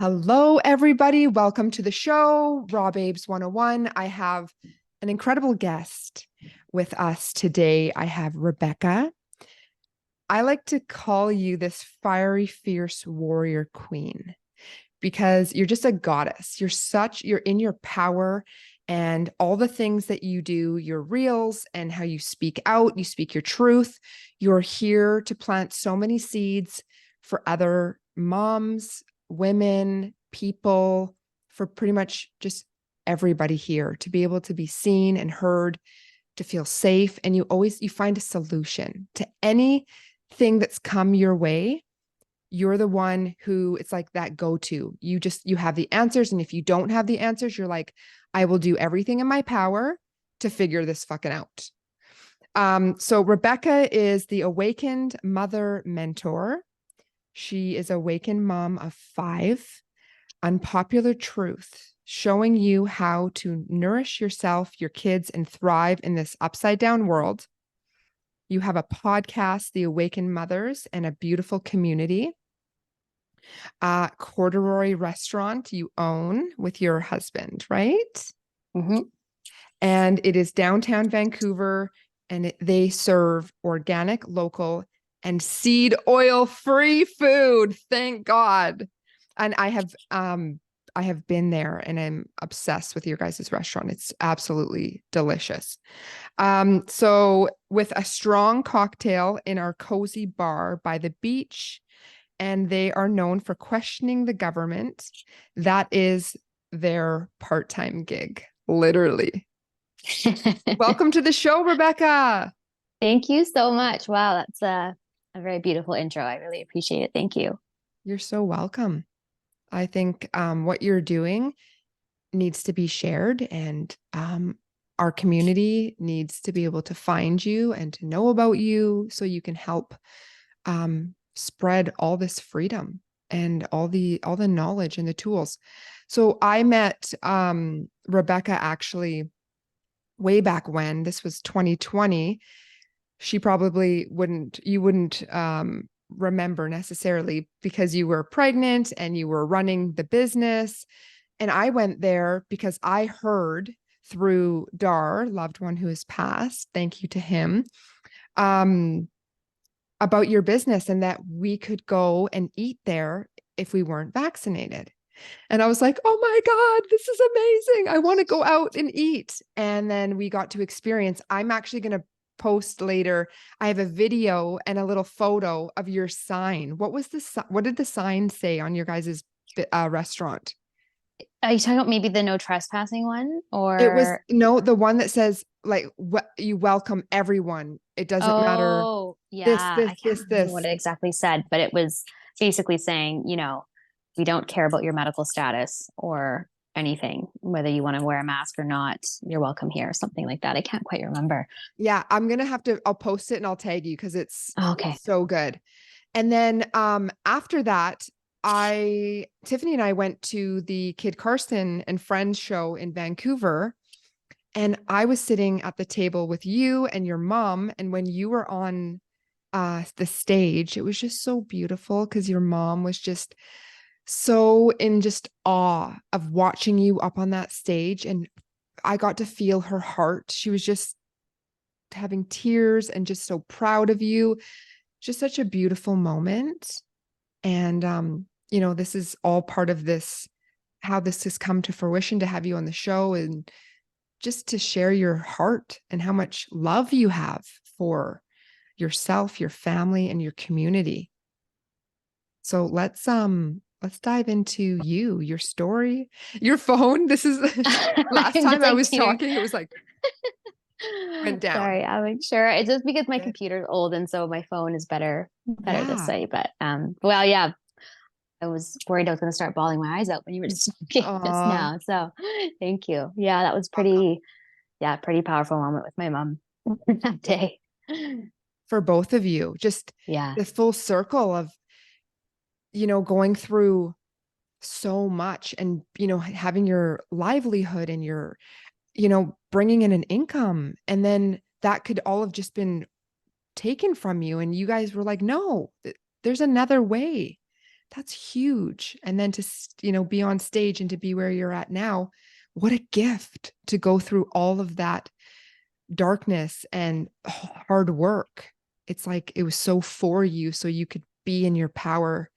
Hello, everybody. Welcome to the show, Raw Babes 101. I have an incredible guest with us today. I have Rebecca. I like to call you this fiery, fierce warrior queen because you're just a goddess. You're in your power and all the things that you do, your reels and how you speak out, you speak your truth. You're here to plant so many seeds for other moms, women, people, for pretty much just everybody here to be able to be seen and heard, to feel safe. And you find a solution to anything that's come your way. You're the one who it's like that go-to. You have the answers. And if you don't have the answers, you're like, I will do everything in my power to figure this fucking out. So Rebecca is the awakened mother mentor. She is awakened mom of 5. Unpopular truth, showing you how to nourish yourself, your kids, and thrive in this upside down world. You have a podcast, The Awakened Mothers, and a beautiful community. Corduroy Restaurant you own with your husband, right? Mm-hmm. And it is downtown Vancouver, and they serve organic, local, and seed oil free food. Thank God. And I have been there and I'm obsessed with your guys' restaurant. It's absolutely delicious. So with a strong cocktail in our cozy bar by the beach, and they are known for questioning the government. That is their part-time gig, literally. Welcome to the show, Rebecca. Thank you so much. Wow, that's a very beautiful intro. I really appreciate it. Thank you. You're so welcome. I think what you're doing needs to be shared, and our community needs to be able to find you and to know about you so you can help spread all this freedom and all the knowledge and the tools. So I met Rebecca actually way back when. This was 2020. She probably you wouldn't remember necessarily because you were pregnant and you were running the business. And I went there because I heard through Dar, loved one who has passed, thank you to him, about your business and that we could go and eat there if we weren't vaccinated. And I was like, oh my God, this is amazing. I want to go out and eat. And then we got to experience. I'm actually going to post later. I have a video and a little photo of your sign. What did the sign say on your guys' restaurant? Are you talking about maybe the no trespassing one It was or? the one that says like what you welcome everyone. It doesn't matter Oh, this, yeah. this, I can't this, remember what this. it exactly said, but it was basically saying, we don't care about your medical status or anything, whether you want to wear a mask or not, you're welcome here, something like that. I can't quite remember. Yeah, I'll post it and I'll tag you because it's Oh, okay. so good. And then after that, Tiffany and I went to the Kid Carson and Friends show in Vancouver. And I was sitting at the table with you and your mom. And when you were on the stage, it was just so beautiful because your mom was just so in just awe of watching you up on that stage. And I got to feel her heart. She was just having tears and just so proud of you. Just such a beautiful moment. And, this is all part of this, how this has come to fruition to have you on the show and just to share your heart and how much love you have for yourself, your family, and your community. So let's dive into your story, your phone. This is last I'm just time I like was talking, it was like went down. Sorry, I wasn't sure. It's just because my Okay. computer's old and so my phone is better this Yeah. way. But well, yeah, I was worried I was going to start bawling my eyes out when you were just talking just now. So thank you. Yeah, that was pretty powerful moment with my mom that day. For both of you, just Yeah. the full circle of, going through so much and, having your livelihood and your, bringing in an income. And then that could all have just been taken from you. And you guys were like, no, there's another way. that's huge. And then to, be on stage and to be where you're at now, what a gift to go through all of that darkness and hard work. It's like it was so for you, so you could be in your power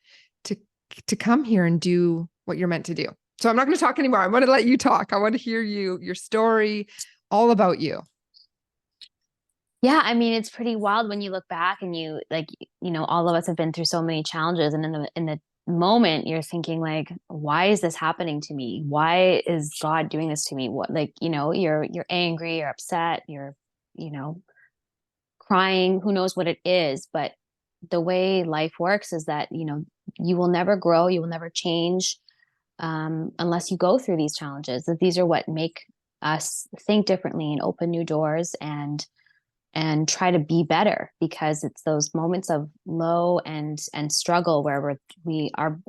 to come here and do what you're meant to do. So I'm not going to talk anymore. I want to let you talk. I want to hear your story, all about you. Yeah, I mean, it's pretty wild when you look back and you like, all of us have been through so many challenges, and in the moment you're thinking like, why is this happening to me? Why is God doing this to me? What, like, you're angry, you're upset, you're, you know, crying, who knows what it is, but the way life works is that, you will never grow, you will never change, unless you go through these challenges. That these are what make us think differently and open new doors and try to be better, because it's those moments of low and struggle where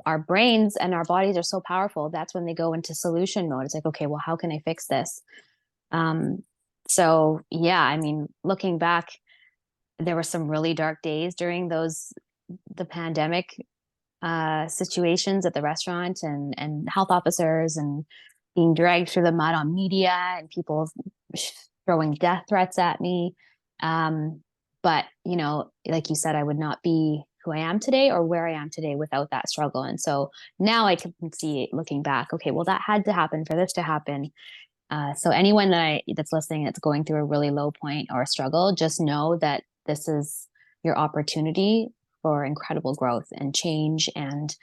our brains and our bodies are so powerful. That's when they go into solution mode. It's like, okay, well, how can I fix this? So yeah, I mean, looking back, there were some really dark days during the pandemic situations at the restaurant, and health officers, and being dragged through the mud on media, and people throwing death threats at me. But like you said, I would not be who I am today or where I am today without that struggle. And so now I can see, looking back, okay, well, that had to happen for this to happen. So anyone that's listening that's going through a really low point or a struggle, just know that this is your opportunity for incredible growth and change, and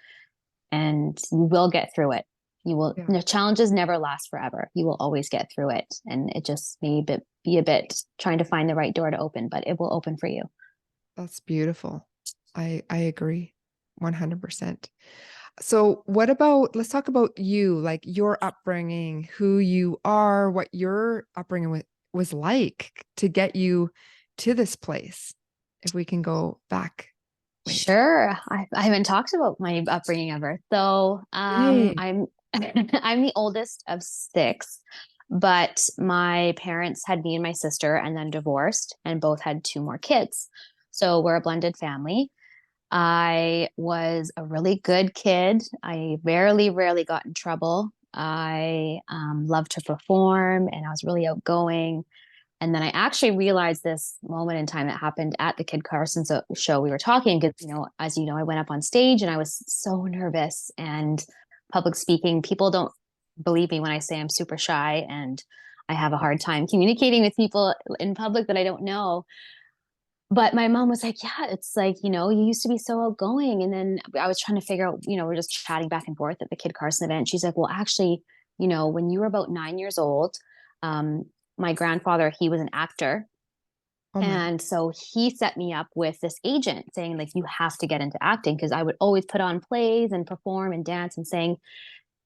you will get through it. You will. Yeah. The challenges never last forever. You will always get through it, and it just may be a bit trying to find the right door to open, but it will open for you. That's beautiful. I agree 100%. So let's talk about you, like your upbringing, who you are, what your upbringing was like to get you to this place. If we can go back. Sure. I haven't talked about my upbringing ever. So Hey. I'm I'm the oldest of six, but my parents had me and my sister and then divorced, and both had two more kids. So we're a blended family. I was a really good kid. I rarely got in trouble. I loved to perform, and I was really outgoing. And then I actually realized this moment in time that happened at the Kid Carson show we were talking, because, as you know, I went up on stage and I was so nervous, and public speaking, people don't believe me when I say I'm super shy and I have a hard time communicating with people in public that I don't know. But my mom was like, yeah, it's like, you used to be so outgoing. And then I was trying to figure out, we're just chatting back and forth at the Kid Carson event. She's like, well, actually, when you were about 9 years old, my grandfather, he was an actor. Oh my. And so he set me up with this agent saying, like, you have to get into acting, because I would always put on plays and perform and dance and sing.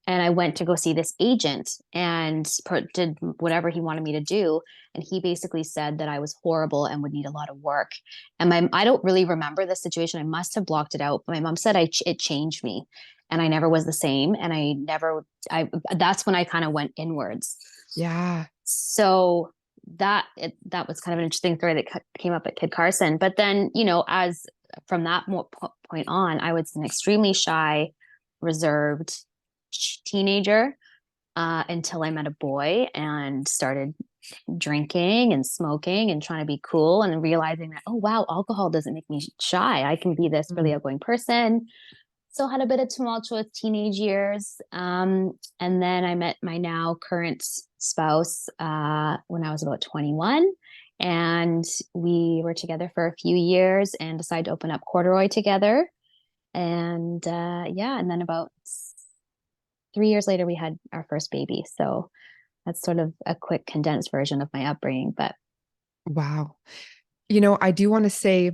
And I went to go see this agent and did whatever he wanted me to do. And he basically said that I was horrible and would need a lot of work. And I don't really remember the situation. I must have blocked it out. But my mom said it changed me, and I never was the same. And that's when I kind of went inwards. Yeah. So that was kind of an interesting story that came up at Kid Carson. But then, as from that point on, I was an extremely shy, reserved teenager, until I met a boy and started drinking and smoking and trying to be cool, and realizing that, oh wow, alcohol doesn't make me shy. I can be this really outgoing person. So had a bit of tumultuous teenage years. And then I met my now current spouse when I was about 21. And we were together for a few years and decided to open up Corduroy together. And and then about 3 years later, we had our first baby. So that's sort of a quick condensed version of my upbringing. But wow. I do want to say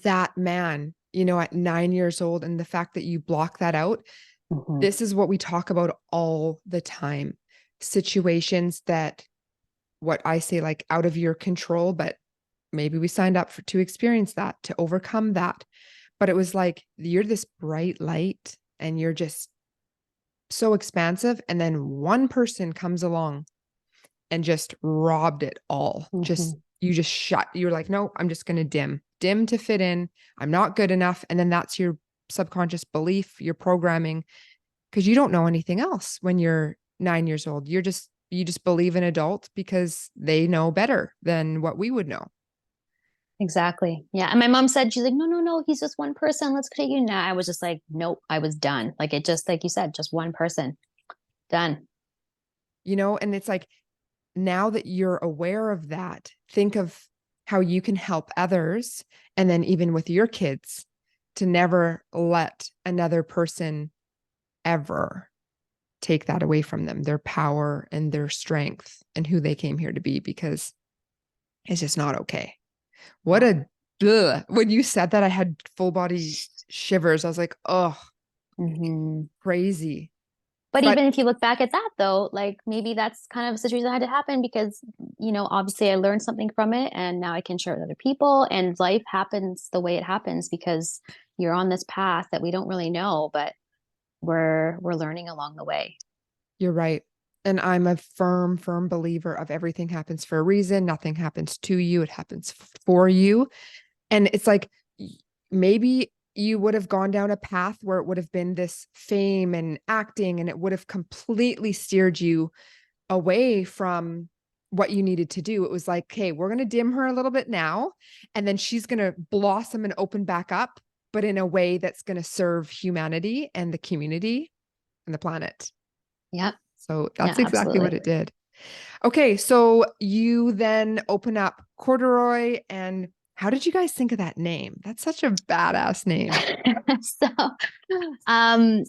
that man, at 9 years old, and the fact that you block that out, this is what we talk about all the time. Situations that, what I say, like out of your control, but maybe we signed up to experience that, to overcome that. But it was like, you're this bright light and you're just so expansive. And then one person comes along and just robbed it all. You just you're like, no, I'm just going to dim to fit in. I'm not good enough. And then that's your subconscious belief, your programming, because you don't know anything else when you're 9 years old. You just believe an adult because they know better than what we would know. Exactly. Yeah. And my mom said, she's like, no, no, no, he's just one person. Let's take you now. I was just like, nope, I was done. Like it just, like you said, just one person. Done. And it's like, now that you're aware of that, think of how you can help others. And then even with your kids, to never let another person ever take that away from them, their power and their strength and who they came here to be, because it's just not okay. What a when you said that, I had full body shivers. I was like, oh, crazy. But But even if you look back at that though, like maybe that's kind of a situation that had to happen because, obviously I learned something from it and now I can share it with other people and life happens the way it happens because you're on this path that we don't really know, but we're learning along the way. you're right. And I'm a firm, firm believer of everything happens for a reason. Nothing happens to you. It happens for you. And it's like, maybe you would have gone down a path where it would have been this fame and acting, and it would have completely steered you away from what you needed to do. It was like, okay, we're going to dim her a little bit now, and then she's going to blossom and open back up, but in a way that's going to serve humanity and the community and the planet. Yep. So Yeah, that's exactly what absolutely. it did. Okay, so you then open up Corduroy, and how did you guys think of that name? That's such a badass name. So, um,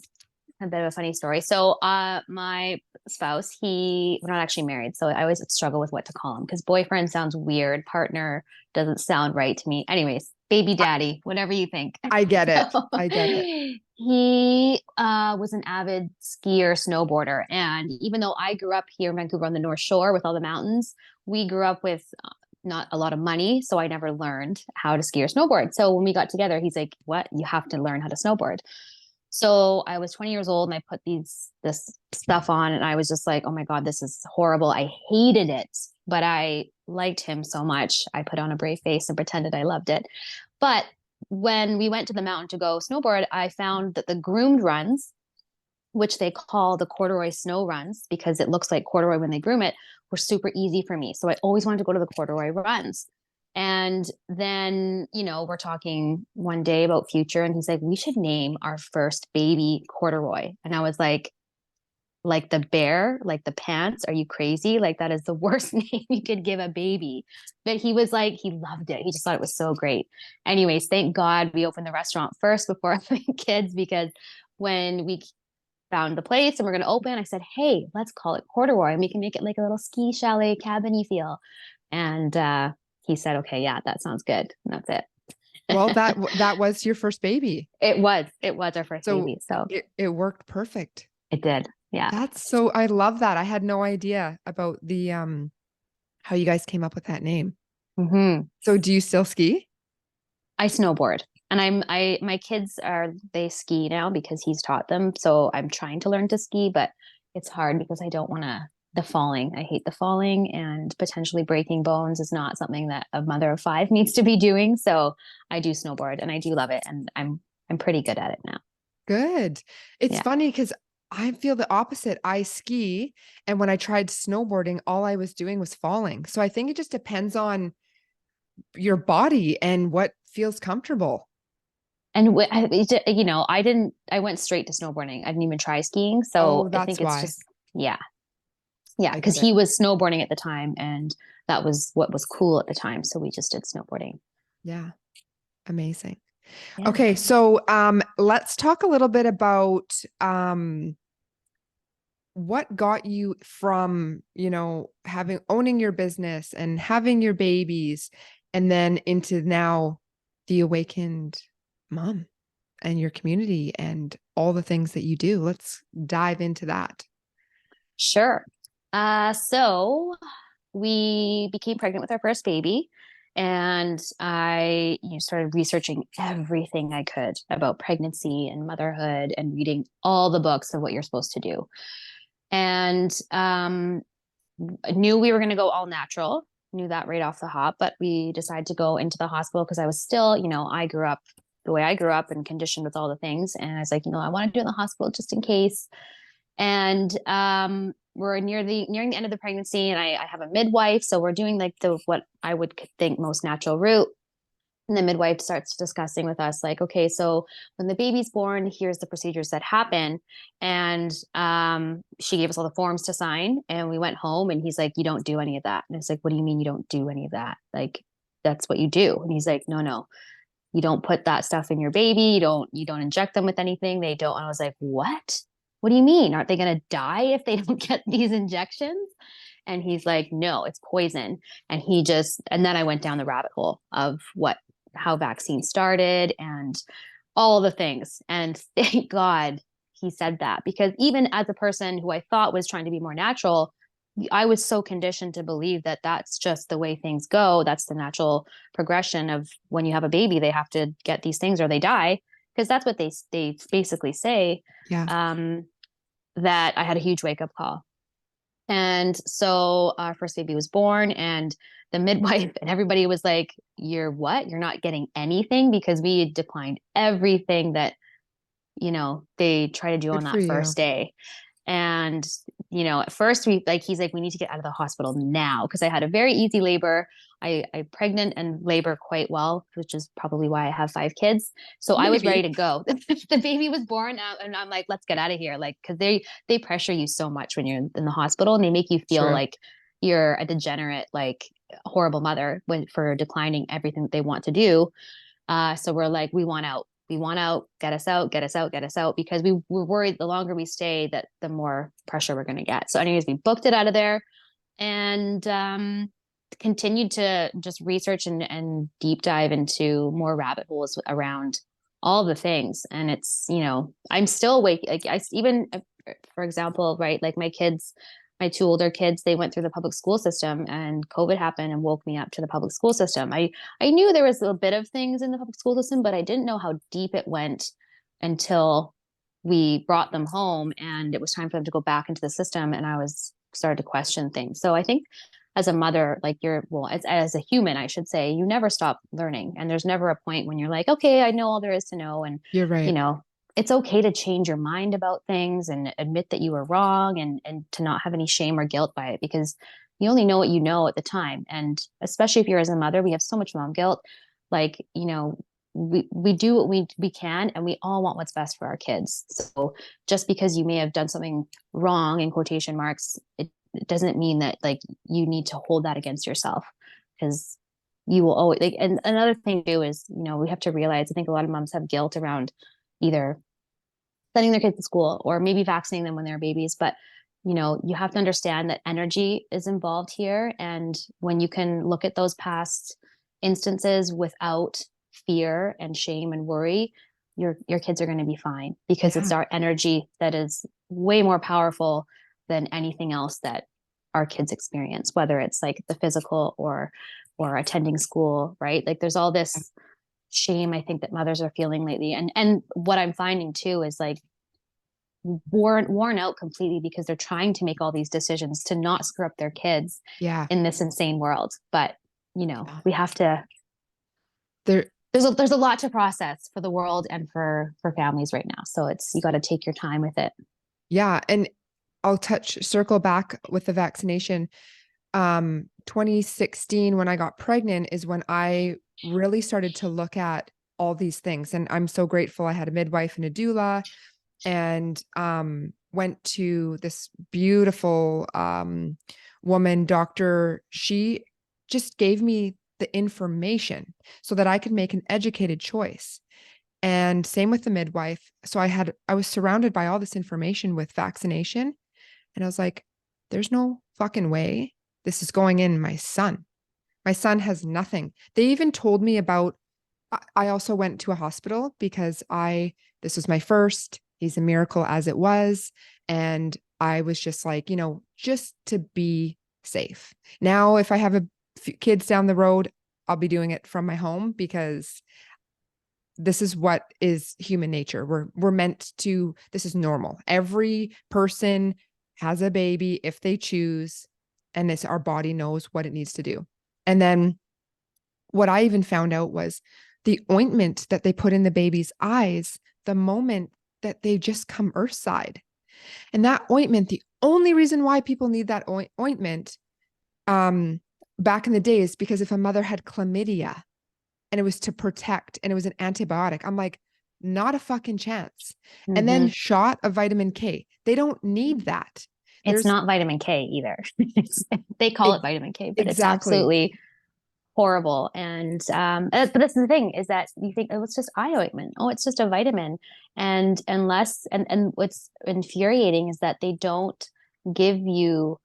a bit of a funny story. So, my spouse, we're not actually married, so I always struggle with what to call him because boyfriend sounds weird, partner doesn't sound right to me. Anyways, baby daddy, whatever you think. I get it. So, I get it. he was an avid skier, snowboarder, and even though I grew up here in Vancouver on the North Shore with all the mountains, we grew up with not a lot of money, so I never learned how to ski or snowboard. So when we got together, he's like, "What? You have to learn how to snowboard." So I was 20 years old and I put this stuff on and I was just like, oh my God, this is horrible. I hated it, but I liked him so much. I put on a brave face and pretended I loved it. But when we went to the mountain to go snowboard, I found that the groomed runs, which they call the corduroy snow runs because it looks like corduroy when they groom it, were super easy for me. So I always wanted to go to the corduroy runs. And then, we're talking one day about future, and he's like, we should name our first baby Corduroy. And I was like the bear, like the pants. Are you crazy? Like, that is the worst name you could give a baby. But he was like, he loved it. He just thought it was so great. Anyways, thank God we opened the restaurant first before having kids because when we found the place and we're going to open, I said, hey, let's call it Corduroy and we can make it like a little ski chalet cabin-y feel. And he said, okay, yeah, that sounds good. And that's it. Well, that was your first baby. It was our first So baby. So it worked perfect. it did. Yeah. I love that. I had no idea about the how you guys came up with that name. So do you still ski? I snowboard and my kids they ski now because he's taught them. So I'm trying to learn to ski, but it's hard because I don't want the falling. I hate the falling and potentially breaking bones is not something that a mother of 5 needs to be doing. So I do snowboard and I do love it. And I'm pretty good at it now. Good. It's Yeah. funny because I feel the opposite. I ski, and when I tried snowboarding, all I was doing was falling. So I think it just depends on your body and what feels comfortable. And I went straight to snowboarding. I didn't even try skiing. Oh, So I that's think it's why. just, yeah. Yeah. I Because get it. he was snowboarding at the time and that was what was cool at the time. So we just did snowboarding. Yeah. Amazing. Yeah. Okay, so let's talk a little bit about what got you from, having owning your business and having your babies and then into now the awakened mom and your community and all the things that you do. Let's dive into that. Sure. So we became pregnant with our first baby, and I started researching everything I could about pregnancy and motherhood and reading all the books of what you're supposed to do. And knew we were going to go all natural, knew that right off the hop, but we decided to go into the hospital because I was still, I grew up the way I grew up and conditioned with all the things. And I was like, I want to do it in the hospital just in case. And we're nearing the end of the pregnancy, and I have a midwife, so we're doing like the what I would think most natural route. And the midwife starts discussing with us, like, okay, so when the baby's born, here's the procedures that happen. And she gave us all the forms to sign, and we went home, and he's like, you don't do any of that. And it's like, what do you mean you don't do any of that? Like, that's what you do. And he's like, no, you don't put that stuff in your baby. You don't inject them with anything. They don't. And I was like, what do you mean? Aren't they going to die if they don't get these injections? And he's like, no, it's poison. And then I went down the rabbit hole of how vaccines started and all the things. And thank God he said that, because even as a person who I thought was trying to be more natural, I was so conditioned to believe that that's just the way things go. That's the natural progression of when you have a baby, they have to get these things or they die. Because that's what they basically say. Yeah. That I had a huge wake up call. And so our first baby was born, and the midwife and everybody was like, you're what? You're not getting anything, because we had declined everything that, they try to do Good on for that you. first day. And, at first he's like, we need to get out of the hospital now, because I had a very easy labor. I pregnant and labor quite well, which is probably why I have 5 kids. So I was ready Maybe. to go. The baby was born, and I'm like, let's get out of here. Like, cause they pressure you so much when you're in the hospital, and they make you feel True. like you're a degenerate, like horrible mother for declining everything that they want to do. So we're like, we want out. We want out, get us out, get us out, get us out, because we're worried the longer we stay that the more pressure we're going to get. So anyways, we booked it out of there, and continued to just research and deep dive into more rabbit holes around all the things. And it's, I'm still awake. Like even, for example, right, like my 2 older kids, they went through the public school system, and COVID happened and woke me up to the public school system. I knew there was a bit of things in the public school system, but I didn't know how deep it went until we brought them home, and it was time for them to go back into the system. And started to question things. So I think as a mother, like as a human, I should say, you never stop learning. And there's never a point when you're like, okay, I know all there is to know. And, You're right. it's okay to change your mind about things and admit that you were wrong, and to not have any shame or guilt by it, because you only know what you know at the time. And especially if you're as a mother, we have so much mom guilt. Like, we do what we can, and we all want what's best for our kids. So just because you may have done something wrong, in quotation marks, it doesn't mean that like you need to hold that against yourself, because you will always like. And another thing too is, we have to realize, I think a lot of moms have guilt around either sending their kids to school or maybe vaccinating them when they're babies. But, you have to understand that energy is involved here. And when you can look at those past instances without fear and shame and worry, your kids are going to be fine, because it's our energy that is way more powerful than anything else that our kids experience, whether it's like the physical or attending school, right? Like there's all this shame, I think, that mothers are feeling lately. And what I'm finding too is like worn out completely, because they're trying to make all these decisions to not screw up their kids in this insane world. But we have to, there's a lot to process for the world and for families right now. So you got to take your time with it. Yeah. And I'll circle back with the vaccination. 2016, when I got pregnant, is when I really started to look at all these things. And I'm so grateful I had a midwife and a doula, and went to this beautiful woman, doctor. She just gave me the information so that I could make an educated choice. And same with the midwife. So I was surrounded by all this information with vaccination. And I was like, there's no fucking way this is going in my son. My son has nothing. They even told me about, I also went to a hospital because this was my first. He's a miracle as it was. And I was just like, just to be safe. Now, if I have a few kids down the road, I'll be doing it from my home, because this is what is human nature. We're meant to, this is normal. Every person has a baby if they choose, and our body knows what it needs to do. And then what I even found out was the ointment that they put in the baby's eyes the moment that they just come earthside. And that ointment, the only reason why people need that ointment back in the day is because if a mother had chlamydia and it was to protect and it was an antibiotic, I'm like, not a fucking chance. And then shot of vitamin K. They don't need that. It's not vitamin K either. They call it vitamin K, but it's absolutely horrible. And but this is the thing, is that you think, oh, it's just eye ointment. Oh, it's just a vitamin. And what's infuriating is that they don't give you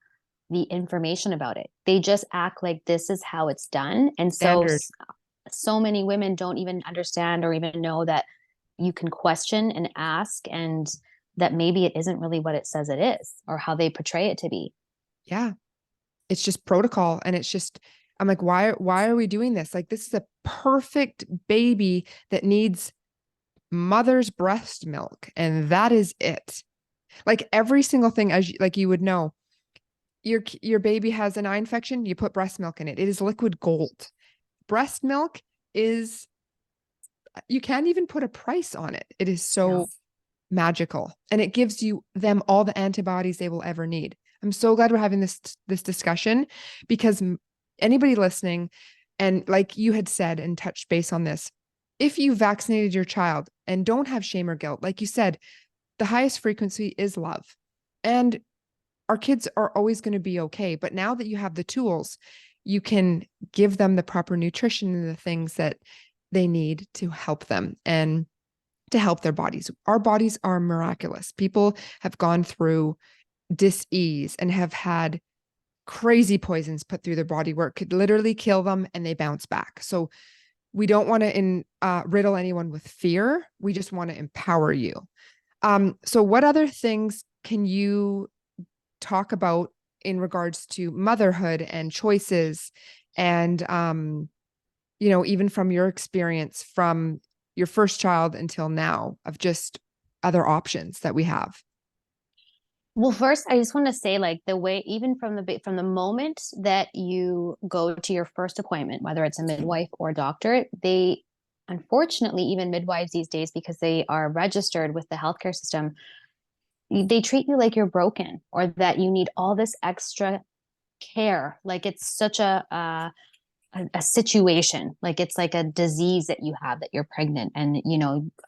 the information about it. They just act like this is how it's done. And so many women don't even understand or even know that you can question and ask, and that maybe it isn't really what it says it is or how they portray it to be. Yeah. It's just protocol. And it's just, I'm like, why are we doing this? Like, this is a perfect baby that needs mother's breast milk. And that is it. Like every single thing, as like you would know, your baby has an eye infection, you put breast milk in it. It is liquid gold. Breast milk is, you can't even put a price on it. It is so magical. And it gives them all the antibodies they will ever need. I'm so glad we're having this discussion, because anybody listening, and like you had said and touched base on this, if you vaccinated your child and don't have shame or guilt, like you said, the highest frequency is love. And our kids are always going to be okay. But now that you have the tools, you can give them the proper nutrition and the things that they need to help them and to help their bodies. Our bodies are miraculous. People have gone through dis-ease and have had crazy poisons put through their body where it could literally kill them and they bounce back. So we don't want to riddle anyone with fear. We just want to empower you. So what other things can you talk about in regards to motherhood and choices and, even from your experience from your first child until now, of just other options that we have? Well, first, I just want to say, like, the way, even from the moment that you go to your first appointment, whether it's a midwife or a doctor, they, unfortunately, even midwives these days, because they are registered with the healthcare system, they treat you like you're broken or that you need all this extra care. Like it's such a situation, like it's like a disease that you have, that you're pregnant, and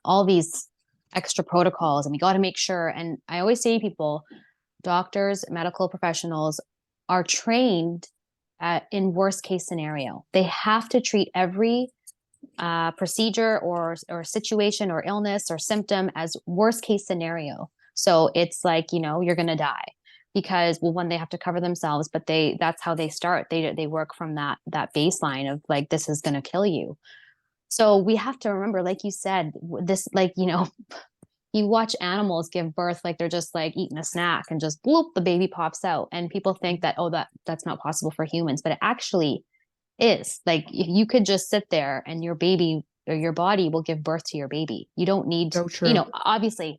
all these extra protocols, and we got to make sure. And I always say to people, doctors, medical professionals are trained in worst case scenario. They have to treat every procedure or situation or illness or symptom as worst case scenario. So it's like, you're going to die, because, well, one, they have to cover themselves, but that's how they start. They work from that baseline of like, this is going to kill you. So we have to remember, like you said, this, like, you watch animals give birth, like they're just like eating a snack and just bloop, the baby pops out. And people think that, oh, that's not possible for humans, but it actually is. Like, if you could just sit there and your baby or your body will give birth to your baby. You don't need, So true. Obviously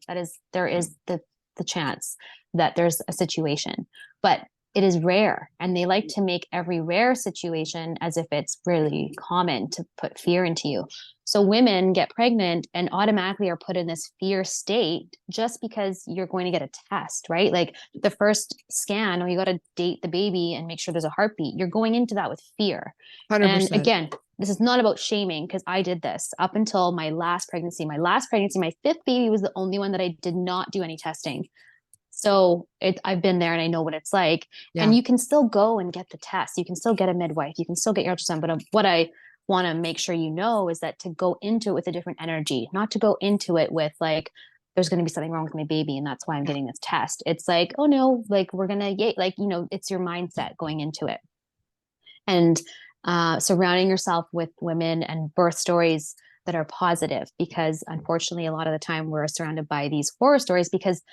there is the chance that there's a situation, but it is rare. And they like to make every rare situation as if it's really common, to put fear into you. So women get pregnant and automatically are put in this fear state just because you're going to get a test, right? Like the first scan, or you got to date the baby and make sure there's a heartbeat. You're going into that with fear. 100%. And again, this is not about shaming, because I did this up until my last pregnancy. My fifth baby was the only one that I did not do any testing. So I've been there and I know what it's like. Yeah. And you can still go and get the test. You can still get a midwife. You can still get your ultrasound. But what I want to make sure you know is that to go into it with a different energy, not to go into it with like, there's going to be something wrong with my baby and that's why I'm getting this test. It's like, oh no, like we're going to, like, it's your mindset going into it. And surrounding yourself with women and birth stories that are positive, because unfortunately, a lot of the time we're surrounded by these horror stories, because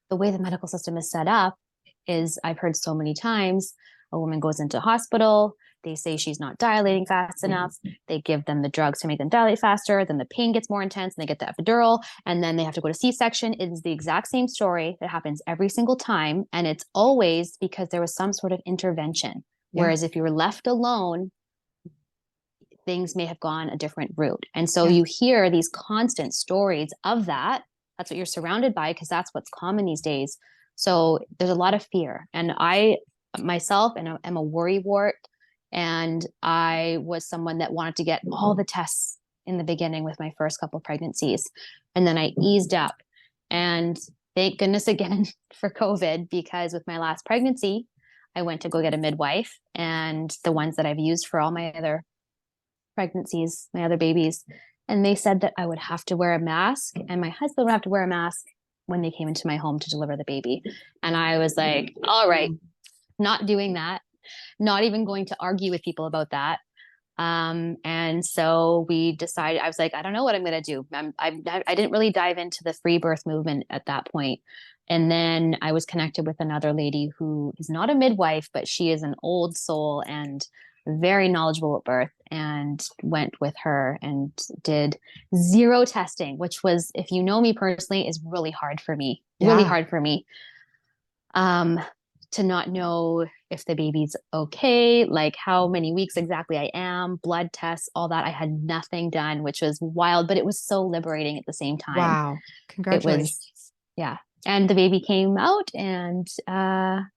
the way the medical system is set up is, I've heard so many times, a woman goes into hospital, they say she's not dilating fast enough, they give them the drugs to make them dilate faster, then the pain gets more intense and they get the epidural, and then they have to go to C-section. It is the exact same story that happens every single time, and it's always because there was some sort of intervention. Yeah. Whereas if you were left alone, things may have gone a different route. And so you hear these constant stories of that. That's what you're surrounded by, because that's what's common these days. So there's a lot of fear. And I myself am a worry wart. And I was someone that wanted to get all the tests in the beginning with my first couple of pregnancies. And then I eased up. And thank goodness again for COVID, because with my last pregnancy, I went to go get a midwife, and the ones that I've used for all my other pregnancies, my other babies. And they said that I would have to wear a mask, and my husband would have to wear a mask when they came into my home to deliver the baby. And I was like, all right, not doing that, not even going to argue with people about that. And so we decided, I was like, I don't know what I'm going to do. I didn't really dive into the free birth movement at that point. And then I was connected with another lady who is not a midwife, but she is an old soul and very knowledgeable at birth, and went with her and did zero testing, which was, if you know me personally, is really hard for me, really hard for me. To not know if the baby's okay, like how many weeks exactly I am, blood tests, all that. I had nothing done, which was wild, but it was so liberating at the same time. Wow. Congratulations. It was, yeah. And the baby came out, and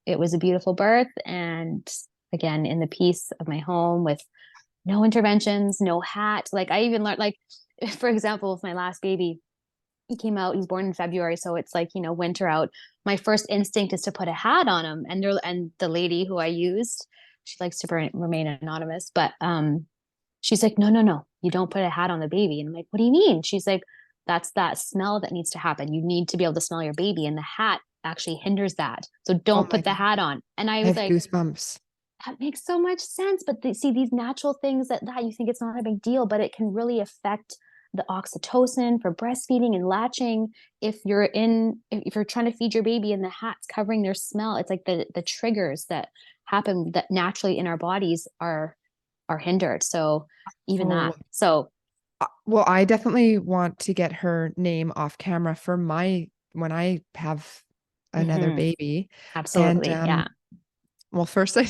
it was a beautiful birth. And again, in the peace of my home, with no interventions, no hat. Like I even learned, like, for example, with my last baby, he came out, he's born in February, so it's like, winter out. My first instinct is to put a hat on him. And the lady who I used, she likes to remain anonymous, but she's like, no, you don't put a hat on the baby. And I'm like, what do you mean? She's like, that's that smell that needs to happen. You need to be able to smell your baby, and the hat actually hinders that. So don't put the hat on. And I was like, goosebumps. That makes so much sense. But see, these natural things that you think it's not a big deal, but it can really affect the oxytocin for breastfeeding and latching. If you're trying to feed your baby and the hat's covering their smell, it's like the triggers that happen that naturally in our bodies are hindered. So even that. So well, I definitely want to get her name off camera for when I have another baby. Absolutely. And yeah. Well, first I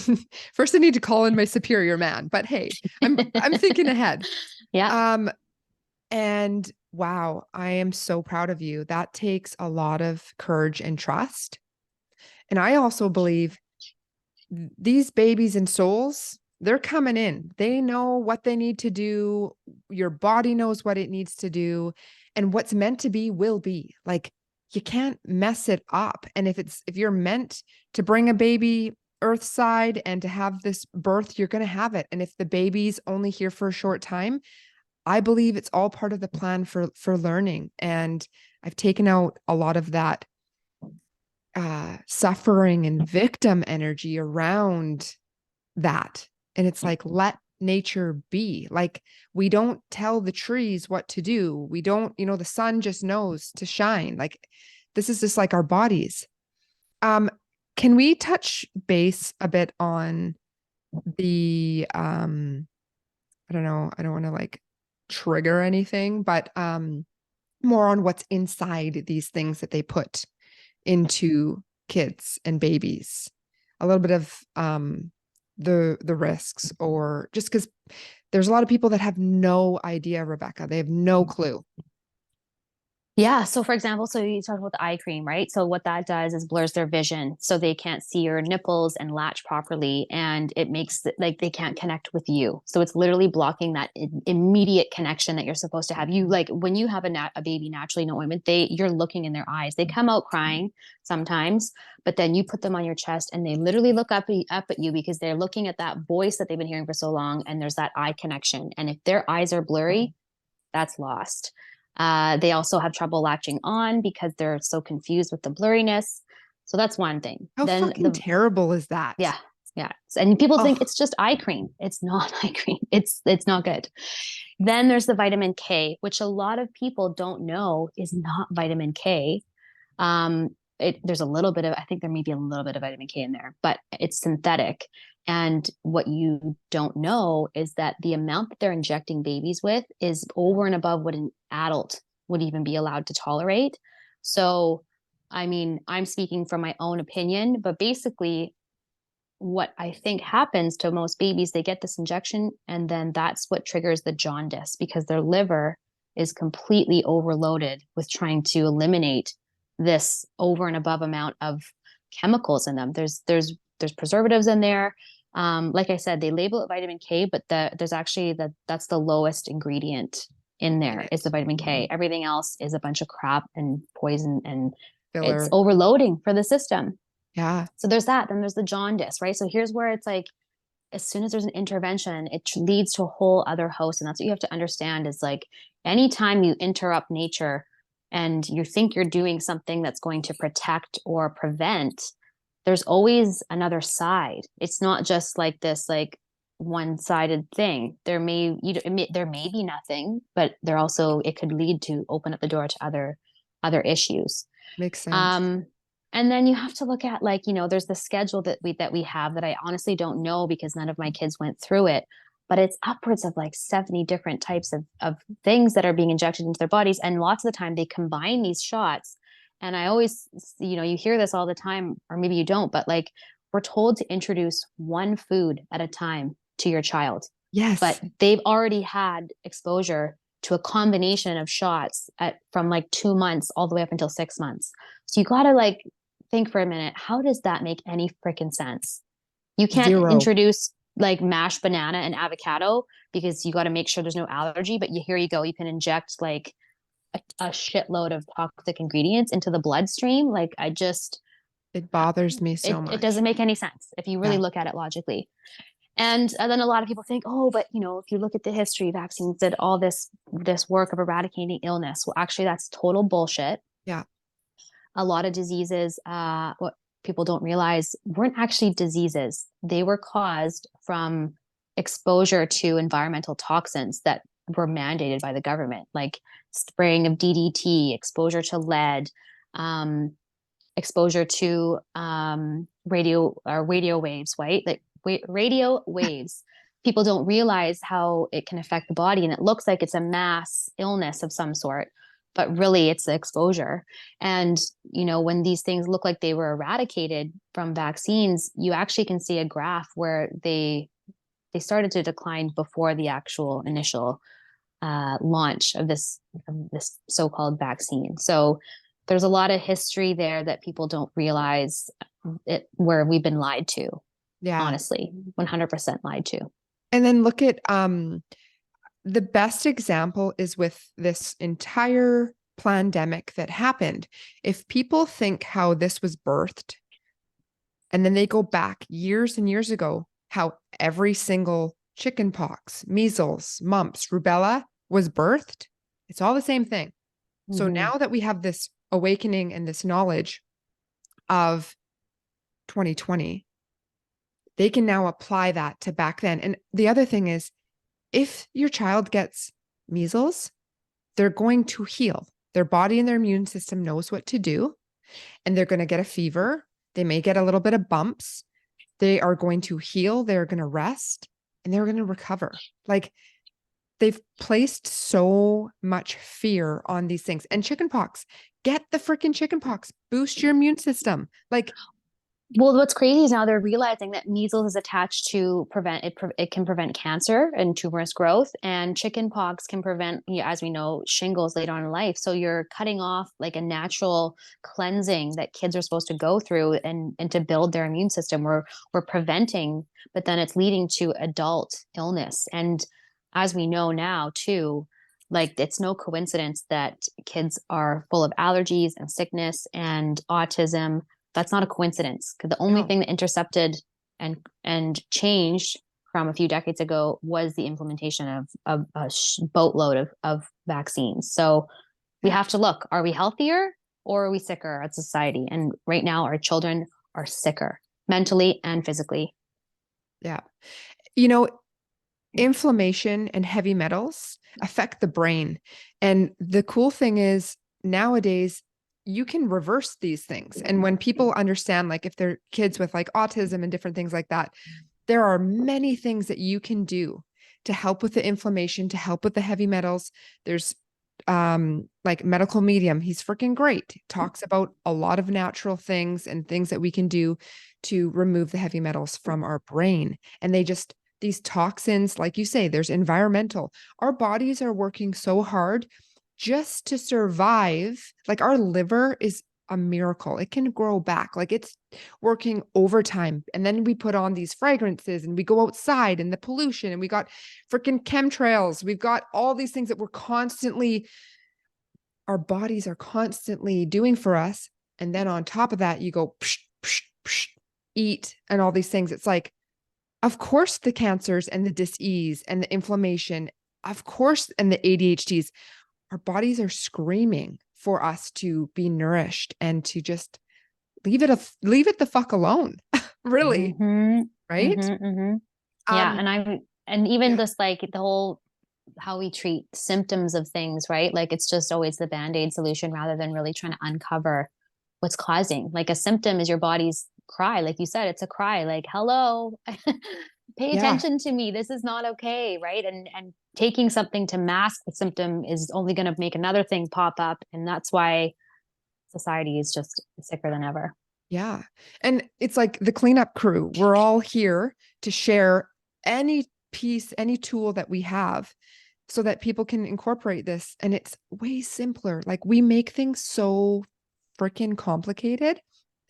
need to call in my superior man, but hey, I'm thinking ahead. Yeah. And wow, I am so proud of you. That takes a lot of courage and trust. And I also believe these babies and souls, they're coming in. They know what they need to do. Your body knows what it needs to do. And what's meant to be will be. Like, you can't mess it up. And if you're meant to bring a baby earthside and to have this birth, you're going to have it. And if the baby's only here for a short time, I believe it's all part of the plan for learning. And I've taken out a lot of that suffering and victim energy around that. And it's like, let nature be. Like, we don't tell the trees what to do. We don't, the sun just knows to shine. Like, this is just like our bodies. Can we touch base a bit on the I don't know, I don't want to like trigger anything, but more on what's inside these things that they put into kids and babies. A little bit of the risks, or just because there's a lot of people that have no idea, Rebecca. They have no clue. Yeah. So for example, so you talk about the eye cream, right? So what that does is blurs their vision. So they can't see your nipples and latch properly. And it makes like they can't connect with you. So it's literally blocking that immediate connection that you're supposed to have. You like when you have a baby naturally, no women, you're looking in their eyes. They come out crying sometimes, but then you put them on your chest and they literally look up at you because they're looking at that voice that they've been hearing for so long. And there's that eye connection. And if their eyes are blurry, that's lost. They also have trouble latching on because they're so confused with the blurriness. So that's one thing. How fucking terrible is that? Yeah. Yeah. And people think it's just eye cream. It's not eye cream. It's not good. Then there's the vitamin K, which a lot of people don't know is not vitamin K. There's a little bit of, I think there may be a little bit of vitamin K in there, but it's synthetic. And what you don't know is that the amount that they're injecting babies with is over and above what an adult would even be allowed to tolerate. So, I mean, I'm speaking from my own opinion, but basically what I think happens to most babies, they get this injection and then that's what triggers the jaundice because their liver is completely overloaded with trying to eliminate this over and above amount of chemicals in them. There's preservatives in there. Like I said, they label it vitamin K, but there's actually that's the lowest ingredient in there is the vitamin K. Everything else is a bunch of crap and poison, and Filler. it's overloading for the system. Yeah. So there's that. Then there's the jaundice, right? So here's where it's like, as soon as there's an intervention, it leads to a whole other host. And that's what you have to understand is like, anytime you interrupt nature and you think you're doing something that's going to protect or prevent, there's always another side. It's not just like this, like one-sided thing. There may be nothing, but there also, it could lead to open up the door to other issues. Makes sense. And then you have to look at like, there's the schedule that we have that I honestly don't know because none of my kids went through it, but it's upwards of like 70 different types of things that are being injected into their bodies. And lots of the time they combine these shots. And I always, you hear this all the time, or maybe you don't, but like we're told to introduce one food at a time to your child. Yes. But they've already had exposure to a combination of shots from like 2 months all the way up until 6 months. So you got to like think for a minute, how does that make any freaking sense? You can't introduce like mashed banana and avocado because you got to make sure there's no allergy, but here you go. You can inject like a shitload of toxic ingredients into the bloodstream. Like it bothers me so much. It doesn't make any sense if you really look at it logically. And then a lot of people think, oh, but if you look at the history, vaccines did all this work of eradicating illness. Well, actually, that's total bullshit. Yeah. A lot of diseases, what people don't realize, weren't actually diseases. They were caused from exposure to environmental toxins that were mandated by the government, like spraying of DDT, exposure to lead, exposure to radio waves, right? Like radio waves. People don't realize how it can affect the body, and it looks like it's a mass illness of some sort, but really it's the exposure. And when these things look like they were eradicated from vaccines, you actually can see a graph where they started to decline before the actual initial launch of this so-called vaccine. So there's a lot of history there that people don't realize where we've been lied to. Yeah, honestly, 100% lied to. And then look at the best example is with this entire pandemic that happened. If people think how this was birthed, and then they go back years and years ago, how every single chicken pox, measles, mumps, rubella was birthed, it's all the same thing. Mm-hmm. So now that we have this awakening and this knowledge of 2020, they can now apply that to back then. And the other thing is, if your child gets measles, they're going to heal. Their body and their immune system knows what to do, and they're going to get a fever. They may get a little bit of bumps. They are going to heal. They're going to rest, and they're going to recover. Like, they've placed so much fear on these things. And chickenpox, get the freaking chickenpox, boost your immune system. Like, well, what's crazy is now they're realizing that measles is attached to prevent it. It can prevent cancer and tumorous growth, and chickenpox can prevent, as we know, shingles later on in life. So you're cutting off like a natural cleansing that kids are supposed to go through and to build their immune system. We're preventing, but then it's leading to adult illness. And as we know now too, like, it's no coincidence that kids are full of allergies and sickness and autism. That's not a coincidence, because the only thing that intercepted and changed from a few decades ago was the implementation of a boatload of vaccines. So we have to look, are we healthier or are we sicker as a society? And right now our children are sicker mentally and physically. Yeah. Inflammation and heavy metals affect the brain. And the cool thing is, nowadays, you can reverse these things. And when people understand, like if they're kids with like autism and different things like that, there are many things that you can do to help with the inflammation, to help with the heavy metals. There's like medical medium. He's freaking great. Talks about a lot of natural things and things that we can do to remove the heavy metals from our brain. And these toxins, like you say, there's environmental. Our bodies are working so hard just to survive. Like our liver is a miracle. It can grow back. Like it's working overtime. And then we put on these fragrances and we go outside and the pollution and we got freaking chemtrails. We've got all these things that our bodies are constantly doing for us. And then on top of that, you go psh, psh, psh, eat and all these things. It's like, of course, the cancers and the disease and the inflammation, of course, and the ADHDs, our bodies are screaming for us to be nourished and to just leave it the fuck alone. Really. Mm-hmm. Right. Mm-hmm, mm-hmm. Yeah. And even yeah. this, like the whole, how we treat symptoms of things, right? Like it's just always the band-aid solution rather than really trying to uncover what's causing. Like a symptom is your body's cry. Like you said, it's a cry, like, hello, pay Yeah. attention to me. This is not okay. Right. And taking something to mask the symptom is only going to make another thing pop up. And that's why society is just sicker than ever. Yeah. And it's like the cleanup crew. We're all here to share any piece, any tool that we have so that people can incorporate this. And it's way simpler. Like we make things so freaking complicated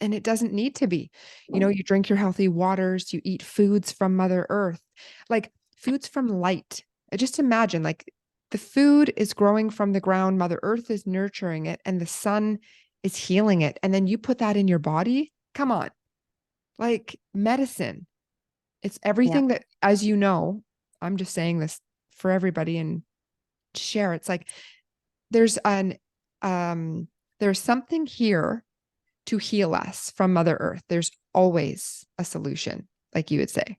and it doesn't need to be. You drink your healthy waters, you eat foods from Mother Earth, like foods from light. Just imagine like the food is growing from the ground, Mother Earth is nurturing it, and the sun is healing it. And then you put that in your body. Come on. Like medicine. It's Yeah. everything that, as you know, I'm just saying this for everybody and share. It's like there's there's something here to heal us from Mother Earth. There's always a solution, like you would say.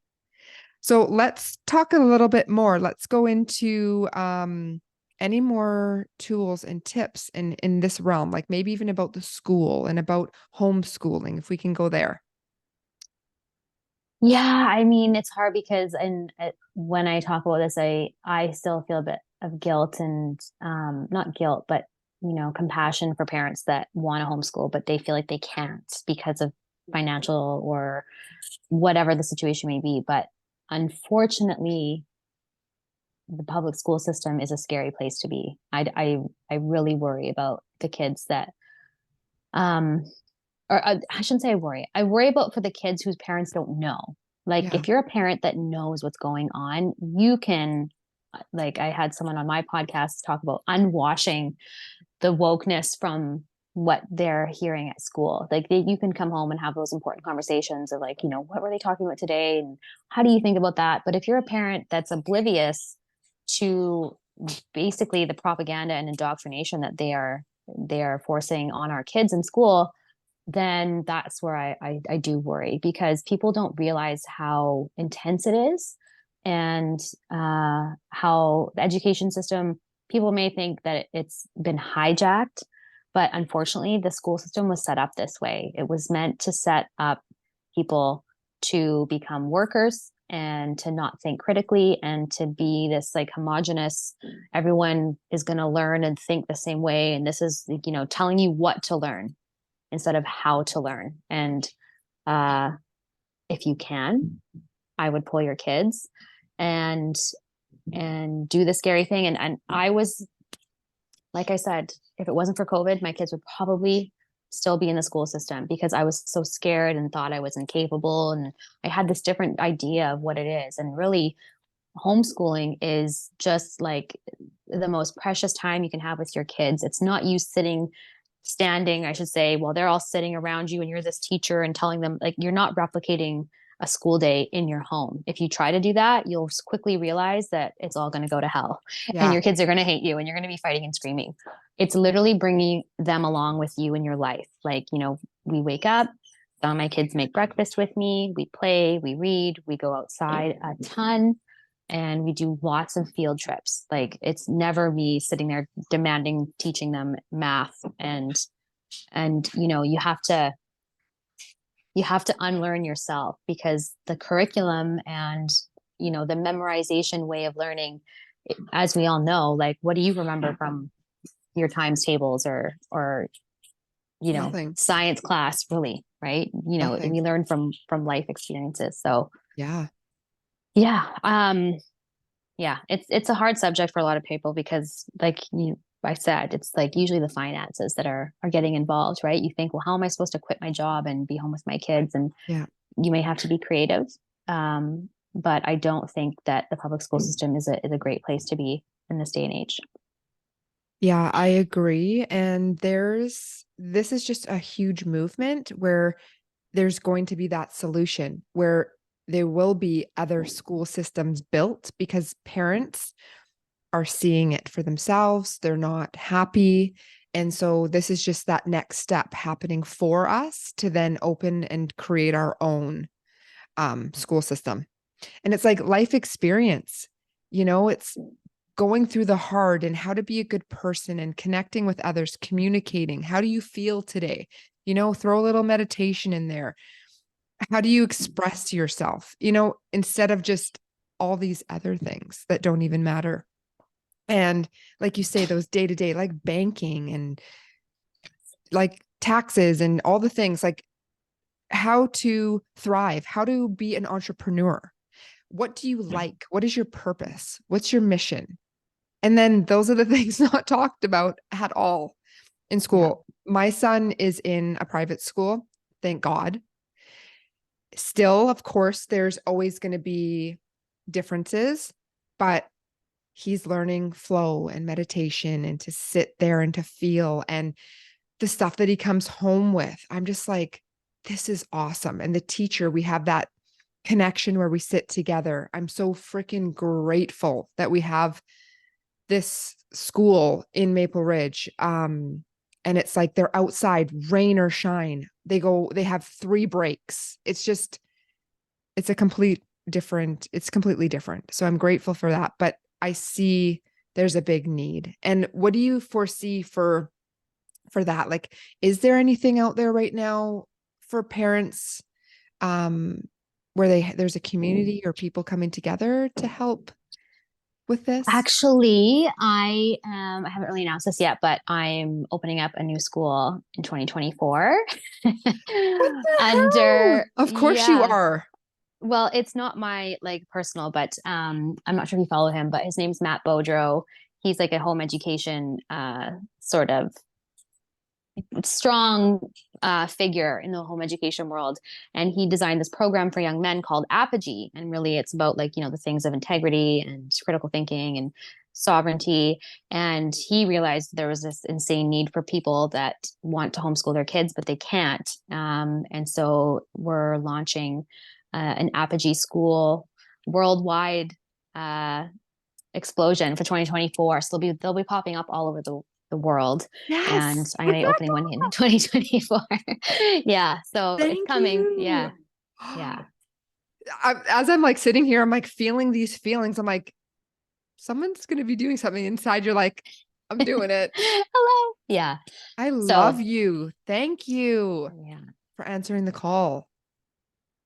So let's talk a little bit more. Let's go into any more tools and tips in this realm, like maybe even about the school and about homeschooling, if we can go there. Yeah, I mean, it's hard because, and when I talk about this, I still feel a bit of guilt and not guilt, but compassion for parents that want to homeschool, but they feel like they can't because of financial or whatever the situation may be. But unfortunately, the public school system is a scary place to be. I really worry about the kids that um or I shouldn't say I worry. I worry about for the kids whose parents don't know. Like Yeah. if you're a parent that knows what's going on, you can, like I had someone on my podcast talk about unwashing the wokeness from what they're hearing at school. Like you can come home and have those important conversations of like, what were they talking about today? And how do you think about that? But if you're a parent that's oblivious to basically the propaganda and indoctrination that they are forcing on our kids in school, then that's where I do worry because people don't realize how intense it is and how the education system, people may think that it's been hijacked, but unfortunately, the school system was set up this way. It was meant to set up people to become workers and to not think critically and to be this like homogenous, everyone is going to learn and think the same way. And this is, telling you what to learn instead of how to learn. And uh, if you can, I would pull your kids and do the scary thing. And I was, like I said, if it wasn't for COVID, my kids would probably still be in the school system because I was so scared and thought I was incapable. And I had this different idea of what it is. And really, homeschooling is just like the most precious time you can have with your kids. It's not you standing, I should say, while they're all sitting around you and you're this teacher and telling them, like, you're not replicating a school day in your home. If you try to do that, you'll quickly realize that it's all going to go to hell and Yeah. your kids are going to hate you and you're going to be fighting and screaming. It's literally bringing them along with you in your life. Like, we wake up, my kids make breakfast with me, we play, we read, we go outside a ton, and we do lots of field trips. Like it's never me sitting there demanding teaching them math and you have to unlearn yourself because the curriculum and the memorization way of learning, as we all know, like what do you remember from your times tables or Nothing. science class, really, right? Nothing. We learn from life experiences. So Yeah. yeah, yeah, it's a hard subject for a lot of people because, like I said, it's like usually the finances that are getting involved, right? You think, well, how am I supposed to quit my job and be home with my kids? And Yeah. you may have to be creative. But I don't think that the public school system is a great place to be in this day and age. Yeah, I agree. And this is just a huge movement where there's going to be that solution where there will be other school systems built because parents are seeing it for themselves. They're not happy. And so this is just that next step happening for us to then open and create our own school system. And it's like life experience, it's going through the hard and how to be a good person and connecting with others, communicating. How do you feel today? Throw a little meditation in there. How do you express yourself, instead of just all these other things that don't even matter? And like you say, those day to day, like banking and like taxes and all the things, like how to thrive, how to be an entrepreneur. What do you like? What is your purpose? What's your mission? And then those are the things not talked about at all in Yeah. school. My son is in a private school, thank God. Still, of course, there's always going to be differences, but he's learning flow and meditation and to sit there and to feel and the stuff that he comes home with. I'm just like, this is awesome. And the teacher, we have that connection where we sit together. I'm so freaking grateful that we have this school in Maple Ridge. And it's like they're outside, rain or shine. They have 3 breaks. It's completely different. So I'm grateful for that. But I see there's a big need. And what do you foresee for that? Like, is there anything out there right now for parents where there's a community or people coming together to help with this? Actually, I haven't really announced this yet, but I'm opening up a new school in 2024. What the hell? Under, Of course you yeah. are. Well, it's not my like personal, but I'm not sure if you follow him, but his name's Matt Bodrow. He's like a home education sort of strong figure in the home education world. And he designed this program for young men called Apogee. And really it's about like, the things of integrity and critical thinking and sovereignty. And he realized there was this insane need for people that want to homeschool their kids, but they can't. And so we're launching an Apogee school worldwide explosion for 2024. So they'll be popping up all over the world. And Yes. I'm going to be opening one in 2024. Yeah. So it's Thank coming. you. Yeah. Yeah. As I'm like sitting here, I'm like feeling these feelings. I'm like, someone's going to be doing something inside. You're like, I'm doing it. Hello. Yeah. I So love you. Thank you yeah. for answering the call.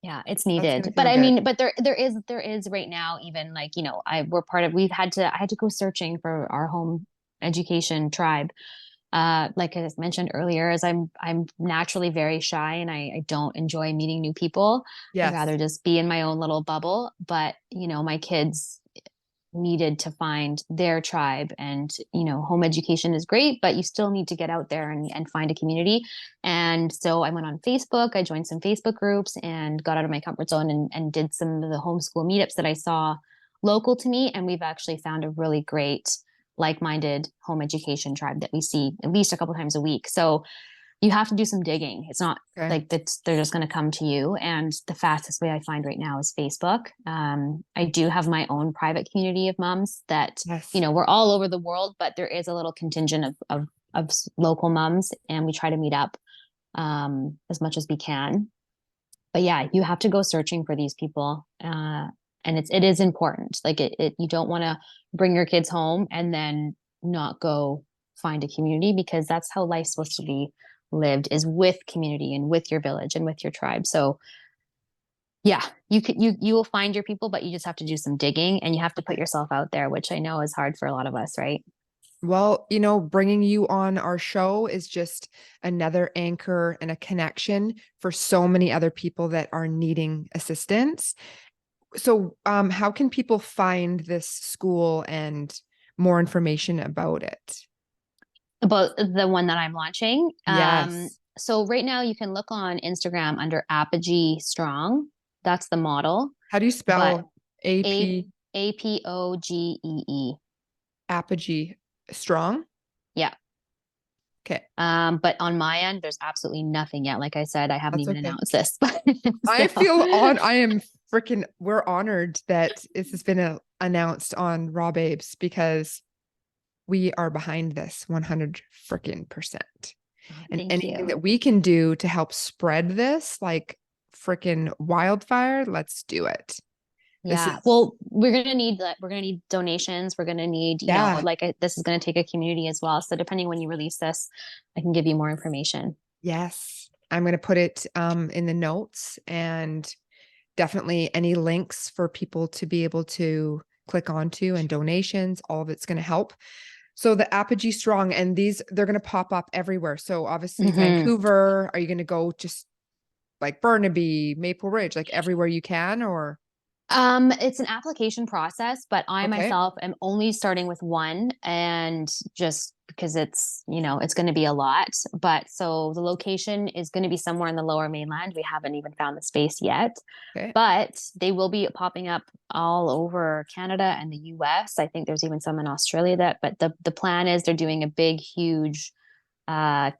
Yeah, it's That's going needed. to But feel I good. mean, but there is right now, even like, I had to go searching for our home education tribe. Like I mentioned earlier, as I'm naturally very shy and I don't enjoy meeting new people. I'd Yes. rather just be in my own little bubble. But, my kids needed to find their tribe, and home education is great, but you still need to get out there and find a community. And so I went on Facebook, I joined some Facebook groups and got out of my comfort zone and did some of the homeschool meetups that I saw local to me. And we've actually found a really great like-minded home education tribe that we see at least a couple times a week. So you have to do some digging. It's not Okay. like they're just going to come to you. And the fastest way I find right now is Facebook. I do have my own private community of moms that, Yes. we're all over the world, but there is a little contingent of local moms, and we try to meet up as much as we can. But yeah, you have to go searching for these people. And it is important. Like you don't want to bring your kids home and then not go find a community, because that's how life's supposed to be lived, is with community and with your village and with your tribe. So yeah, you will find your people, but you just have to do some digging and you have to put yourself out there, which I know is hard for a lot of us, right? Well, bringing you on our show is just another anchor and a connection for so many other people that are needing assistance. So, how can people find this school and more information about it? About the one that I'm launching. Yes. So right now you can look on Instagram under Apogee Strong. That's the model, How do you but spell A AP APOGEE. apogee strong? Yeah. Okay, But on my end, there's absolutely nothing yet. Like I said, I haven't that's even okay. announced this. I am freaking, we're honored that this has been announced on Raw Babes because we are behind this 100 freaking percent. And Thank anything you. that we can do to help spread this like freaking wildfire, let's do it. This Yeah. is, Well, we're gonna need donations. We're gonna need, yeah, this is gonna take a community as well. So depending when you release this, I can give you more information. yes. I'm going to put it in the notes and definitely any links for people to be able to click onto and donations, all of it's going to help. So the Apogee Strong, and they're going to pop up everywhere. So obviously Hmm. Vancouver, are you going to go just like Burnaby, Maple Ridge, like everywhere you can or? It's an application process, but I Okay. myself am only starting with one and just because it's going to be a lot. But so the location is going to be somewhere in the lower mainland. We haven't even found the space yet, Okay. but they will be popping up all over Canada and the US. I think there's even some in Australia but the plan is they're doing a big, huge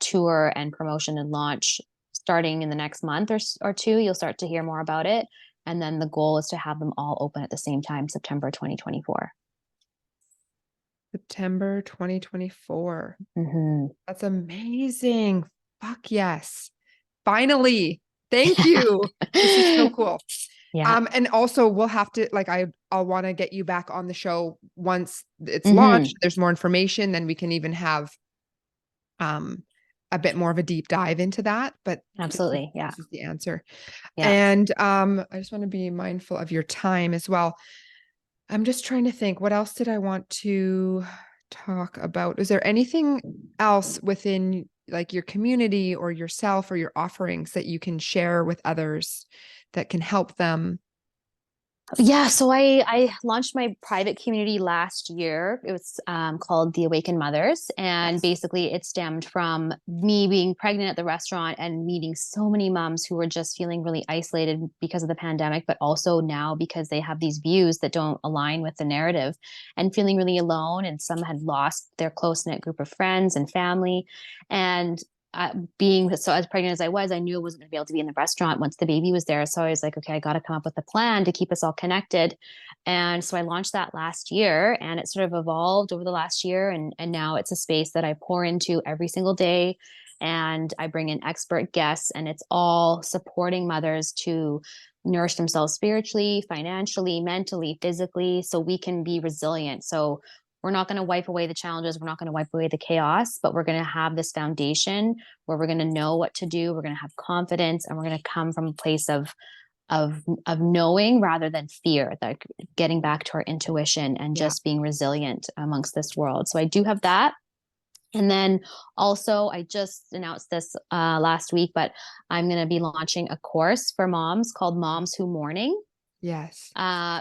tour and promotion and launch starting in the next month or two. You'll start to hear more about it. And then the goal is to have them all open at the same time, September 2024. September 2024. Mm-hmm. That's amazing. Fuck yes. Finally. Thank you. This is so cool. Yeah. And also we'll have to like I'll want to get you back on the show once it's Mm-hmm. launched. There's more information, then we can even have um a bit more of a deep dive into that. But Absolutely. Yeah. this is the answer. Yeah. And I just want to be mindful of your time as well. I'm just trying to think, what else did I want to talk about? Is there anything else within like your community or yourself or your offerings that you can share with others that can help them? Yeah, so I launched my private community last year. It was called the Awakened Mothers, and Yes. basically it stemmed from me being pregnant at the restaurant and meeting so many moms who were just feeling really isolated because of the pandemic, but also now because they have these views that don't align with the narrative, and feeling really alone. And some had lost their close knit group of friends and family, and being so as pregnant as I was, I knew I wasn't going to be able to be in the restaurant once the baby was there. So I was like, okay, I got to come up with a plan to keep us all connected. And so I launched that last year, and it sort of evolved over the last year. And now it's a space that I pour into every single day. And I bring in expert guests, and it's all supporting mothers to nourish themselves spiritually, financially, mentally, physically, so we can be resilient. So we're not going to wipe away the challenges. We're not going to wipe away the chaos, but we're going to have this foundation where we're going to know what to do. We're going to have confidence, and we're going to come from a place of knowing rather than fear, like getting back to our intuition and Yeah. just being resilient amongst this world. So I do have that. And then also, I just announced this last week, but I'm going to be launching a course for moms called Moms Who Mourning, Yes.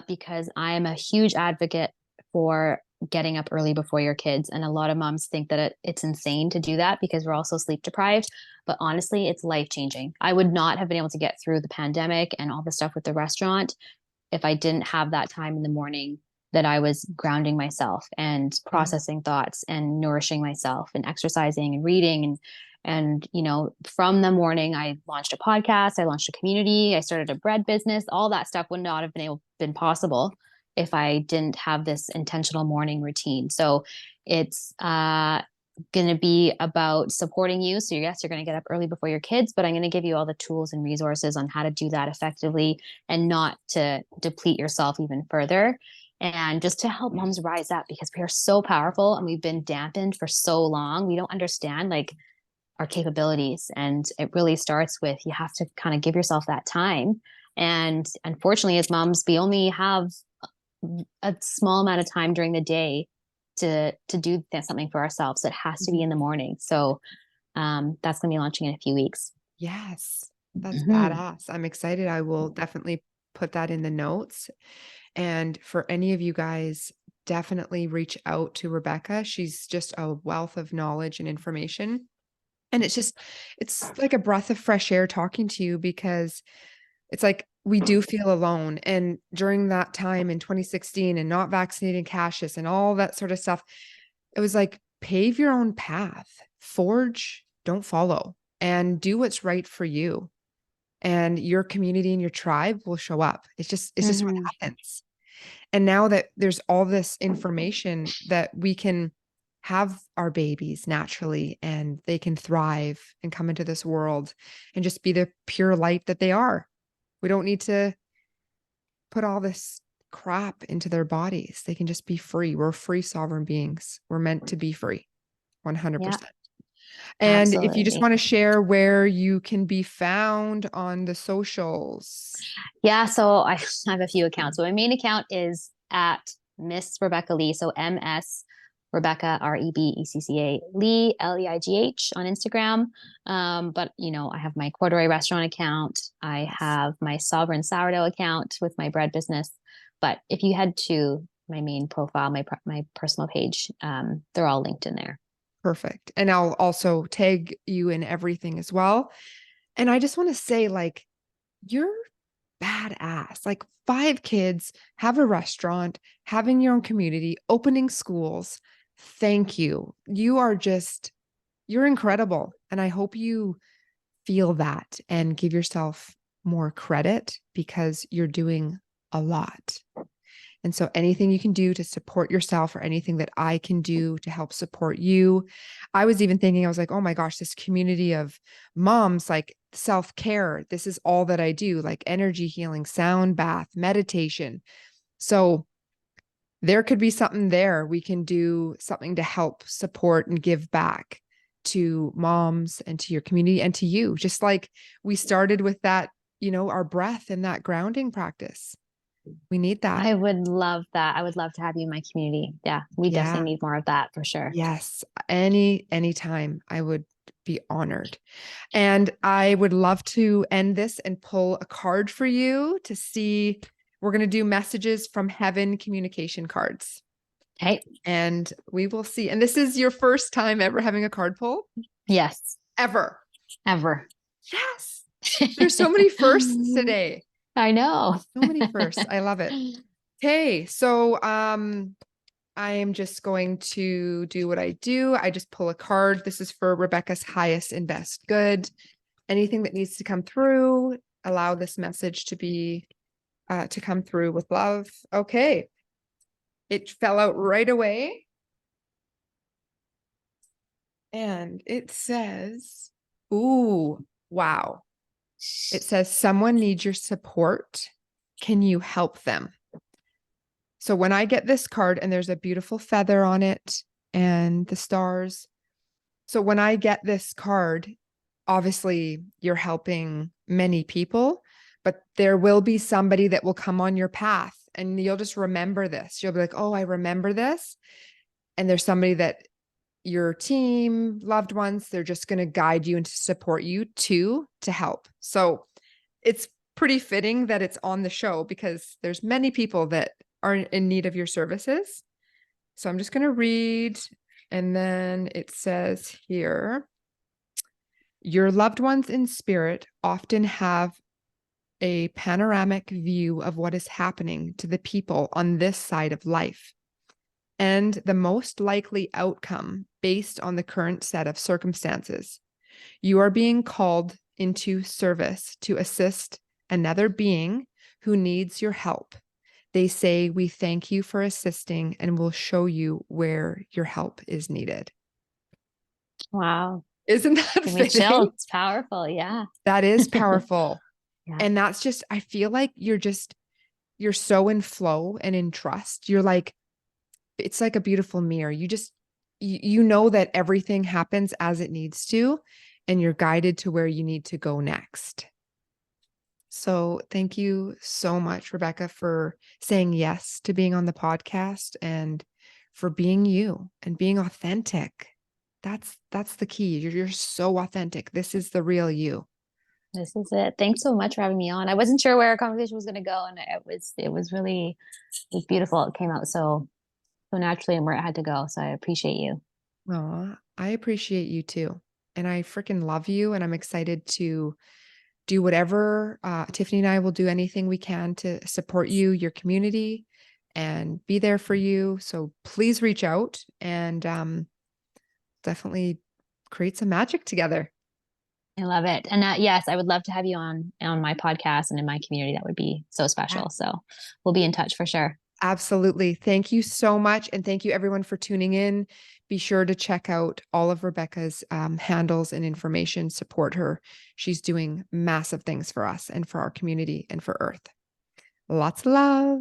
because I am a huge advocate for getting up early before your kids. And a lot of moms think that it's insane to do that because we're also sleep deprived. But honestly, it's life changing. I would not have been able to get through the pandemic and all the stuff with the restaurant if I didn't have that time in the morning that I was grounding myself and Yeah. processing thoughts and nourishing myself and exercising and reading and from the morning I launched a podcast, I launched a community, I started a bread business. All that stuff would not have been possible if I didn't have this intentional morning routine. So it's going to be about supporting you. So yes, you're going to get up early before your kids, but I'm going to give you all the tools and resources on how to do that effectively and not to deplete yourself even further. And just to help moms rise up, because we are so powerful and we've been dampened for so long. We don't understand like our capabilities. And it really starts with you have to kind of give yourself that time. And unfortunately, as moms, we only have a small amount of time during the day to do something for ourselves. It has to be in the morning. So that's going to be launching in a few weeks. Yes, that's badass. I'm excited. I will definitely put that in the notes. And for any of you guys, definitely reach out to Rebecca. She's just a wealth of knowledge and information. And it's like a breath of fresh air talking to you, because it's like we do feel alone. And during that time in 2016 and not vaccinating Cassius and all that sort of stuff, it was like, pave your own path, forge, don't follow, and do what's right for you. And your community and your tribe will show up. It's just what happens. And now that there's all this information that we can have our babies naturally and they can thrive and come into this world and just be the pure light that they are. We don't need to put all this crap into their bodies. They can just be free. We're free sovereign beings. We're meant to be free 100%. And if you just want to share where you can be found on the socials. Yeah, so I have a few accounts. So my main account is at Miss Rebecca Leigh. So MS Rebecca REBECCA Leigh LEIGH on Instagram. But I have my Corduroy Restaurant account. I have my Sovereign Sourdough account with my bread business. But if you head to my main profile, my personal page, they're all linked in there. Perfect. And I'll also tag you in everything as well. And I just want to say, like, you're badass. Like 5 kids, have a restaurant, having your own community, opening schools. Thank you. You're incredible. And I hope you feel that and give yourself more credit, because you're doing a lot. And so anything you can do to support yourself, or anything that I can do to help support you. I was even thinking, I was like, oh my gosh, this community of moms, like self-care, this is all that I do, like energy healing, sound bath, meditation. So there could be something there. We can do something to help support and give back to moms and to your community and to you. Just like we started with that, our breath and that grounding practice. We need that. I would love that. I would love to have you in my community. Yeah, we definitely need more of that for sure. Yes. Anytime I would be honored. And I would love to end this and pull a card for you to see. We're going to do messages from heaven communication cards. Okay. And we will see. And this is your first time ever having a card pull? Yes. Ever. Yes. There's so many firsts today. I know. So many firsts. I love it. Okay. So, I am just going to do what I do. I just pull a card. This is for Rebecca's highest and best good. Anything that needs to come through, allow this message to come through with love. Okay. It fell out right away. And it says, ooh, wow. It says, someone needs your support. Can you help them? So when I get this card, and there's a beautiful feather on it and the stars. So when I get this card, obviously you're helping many people, but there will be somebody that will come on your path, and you'll just remember this. You'll be like, oh, I remember this. And there's somebody that your team, loved ones, they're just going to guide you and to support you to help. So it's pretty fitting that it's on the show, because there's many people that are in need of your services. So I'm just going to read. And then it says here, your loved ones in spirit often have a panoramic view of what is happening to the people on this side of life, and the most likely outcome based on the current set of circumstances. You are being called into service to assist another being who needs your help. They say, we thank you for assisting and will show you where your help is needed. Wow. Isn't that fitting? It's powerful. Yeah. That is powerful. Yeah. And that's just, I feel like you're so in flow and in trust. You're like, it's like a beautiful mirror. You know that everything happens as it needs to, and you're guided to where you need to go next. So thank you so much, Rebecca, for saying yes to being on the podcast and for being you and being authentic. That's the key. You're so authentic. This is the real you. This is it. Thanks so much for having me on. I wasn't sure where our conversation was going to go, and it was beautiful. It came out so naturally and where it had to go. So I appreciate you. Aw, I appreciate you too. And I freaking love you. And I'm excited to do whatever. Tiffany and I will do anything we can to support you, your community, and be there for you. So please reach out and definitely create some magic together. I love it. And yes, I would love to have you on my podcast and in my community. That would be so Yeah. special. So we'll be in touch for sure. Absolutely. Thank you so much. And thank you everyone for tuning in. Be sure to check out all of Rebecca's handles and information. Support her. She's doing massive things for us and for our community and for Earth. Lots of love.